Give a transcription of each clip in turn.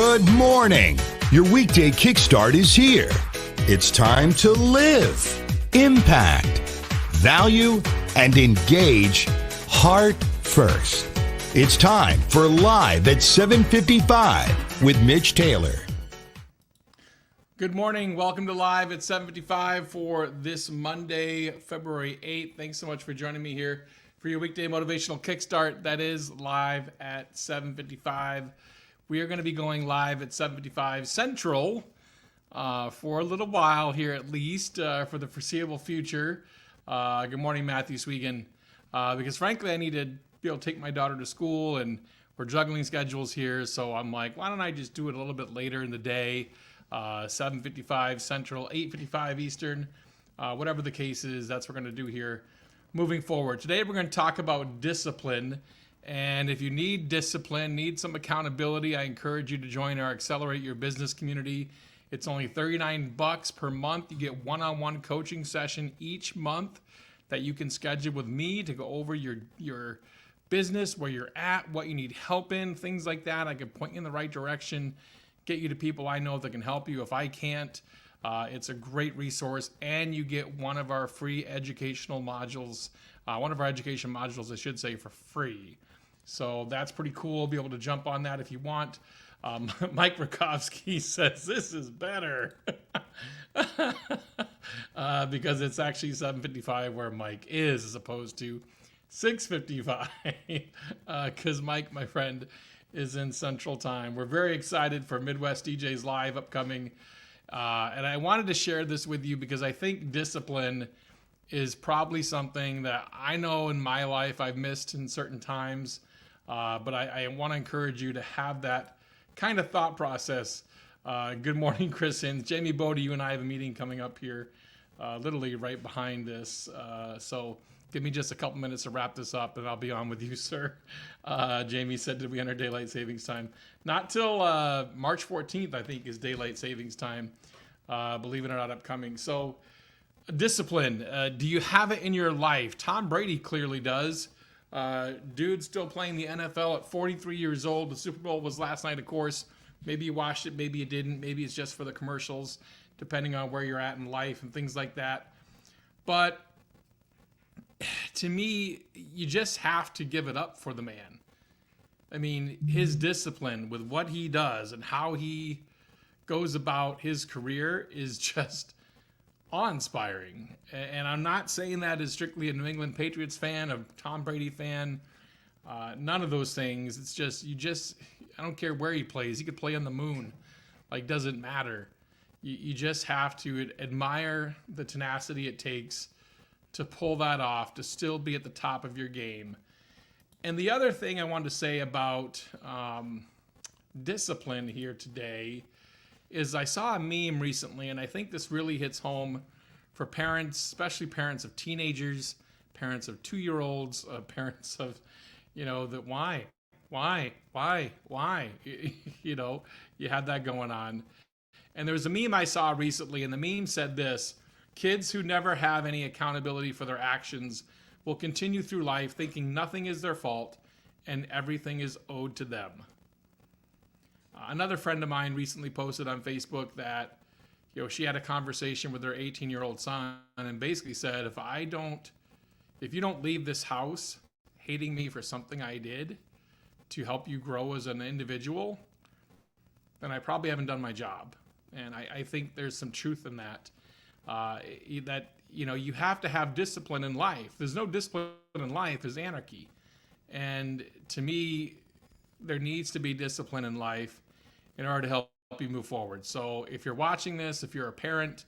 Good morning. Your weekday kickstart is here. It's time to live, impact, value, and engage heart first. It's time for Live at 7:55 with Mitch Taylor. Good morning. Welcome to Live at 7:55 for this Monday, February 8th. Thanks so much for joining me here for your weekday motivational kickstart. That is Live at 7:55. We are going to be going live at 7:55 Central for a little while here, at least for the foreseeable future. Good morning, Matthew Swegan. Because frankly, I need to be able to take my daughter to school, and we're juggling schedules here. So I'm like, why don't I just do it a little bit later in the day? 7:55 Central, 8:55 Eastern, whatever the case is, that's what we're going to do here moving forward. Today we're going to talk about discipline, and if you need discipline, need some accountability, I encourage you to join our Accelerate Your Business community. It's only $39 per month. You get one-on-one coaching session each month that you can schedule with me to go over your business, where you're at, what you need help in, things like that. I can point you in the right direction, get you to people I know that can help you if I can't. It's a great resource, and you get one of our free educational modules, one of our education modules, I should say, for free. So that's pretty cool. Be able to jump on that if you want. Mike Rakovsky says this is better because it's actually 7:55 where Mike is, as opposed to 6:55 because Mike, my friend, is in Central Time. We're very excited for Midwest DJs Live upcoming. And I wanted to share this with you because I think discipline is probably something that I know in my life I've missed in certain times. But I want to encourage you to have that kind of thought process. Good morning, Chris Hinz. Jamie Bodie, you and I have a meeting coming up here, literally right behind this. So give me just a couple minutes to wrap this up, and I'll be on with you, sir. Jamie said, did we enter daylight savings time? Not till March 14th, I think, is daylight savings time. Believe it or not, upcoming. So discipline, do you have it in your life? Tom Brady clearly does. Dude's still playing the NFL at 43 years old. The Super Bowl was last night, of course. Maybe you watched it, maybe you didn't. Maybe it's just for the commercials, depending on where you're at in life and things like that. But to me, you just have to give it up for the man. I mean, his discipline with what he does and how he goes about his career is just awe-inspiring. And I'm not saying that as strictly a New England Patriots fan, a Tom Brady fan, none of those things. It's just, I don't care where he plays. He could play on the moon. Like, doesn't matter. You just have to admire the tenacity it takes to pull that off, to still be at the top of your game. And the other thing I wanted to say about discipline here today is I saw a meme recently, and I think this really hits home for parents, especially parents of teenagers, parents of 2-year-olds, parents of, that why? You had that going on. And there was a meme I saw recently, and the meme said this: kids who never have any accountability for their actions will continue through life thinking nothing is their fault and everything is owed to them. Another friend of mine recently posted on Facebook that, she had a conversation with her 18-year-old son and basically said, if you don't leave this house hating me for something I did to help you grow as an individual, then I probably haven't done my job. And I think there's some truth in that. You have to have discipline in life. There's no discipline in life, there's anarchy. And to me, there needs to be discipline in life in order to help you move forward. So if you're watching this, if you're a parent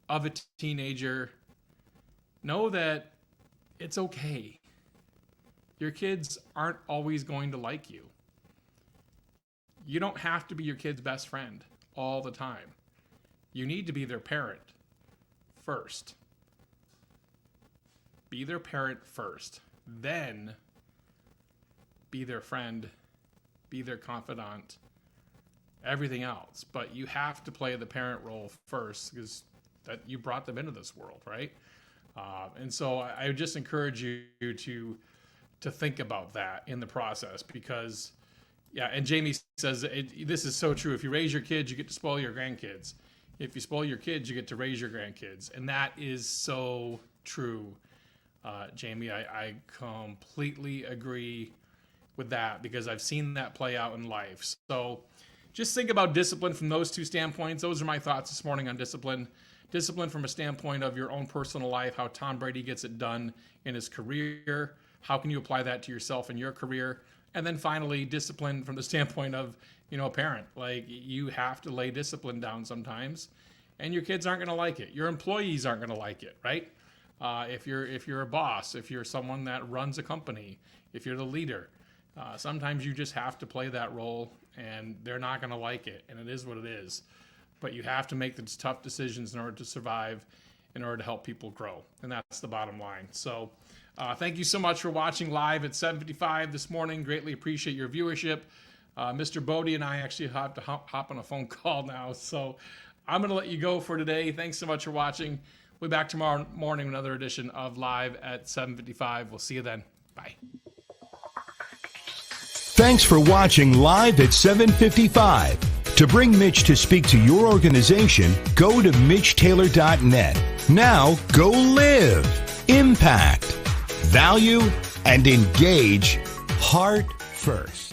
of a teenager, know that it's okay. Your kids aren't always going to like you. You don't have to be your kid's best friend all the time. You need to be their parent first. Be their parent first. Then be their friend, be their confidant, everything else. But you have to play the parent role first because that you brought them into this world, right? And so I would just encourage you to think about that in the process, because Yeah, and Jamie says this is so true. If you raise your kids, you get to spoil your grandkids. If you spoil your kids, you get to raise your grandkids, and that is so true, Jamie. I completely agree with that because I've seen that play out in life. So just think about discipline from those two standpoints. Those are my thoughts this morning on discipline. Discipline from a standpoint of your own personal life, how Tom Brady gets it done in his career. How can you apply that to yourself in your career? And then finally, discipline from the standpoint of, a parent. Like, you have to lay discipline down sometimes, and your kids aren't going to like it. Your employees aren't going to like it, right? If you're a boss, if you're someone that runs a company, if you're the leader, sometimes you just have to play that role, and they're not going to like it, and it is what it is. But you have to make these tough decisions in order to survive, in order to help people grow, and that's the bottom line. So thank you so much for watching live at 7:55 this morning. Greatly appreciate your viewership. Mr. Bodie and I actually have to hop on a phone call now, so I'm going to let you go for today. Thanks so much for watching. We'll be back tomorrow morning with another edition of Live at 7:55. We'll see you then. Bye. Thanks for watching Live at 7:55. To bring Mitch to speak to your organization, go to MitchTaylor.net. Now go live, impact, value, and engage heart first.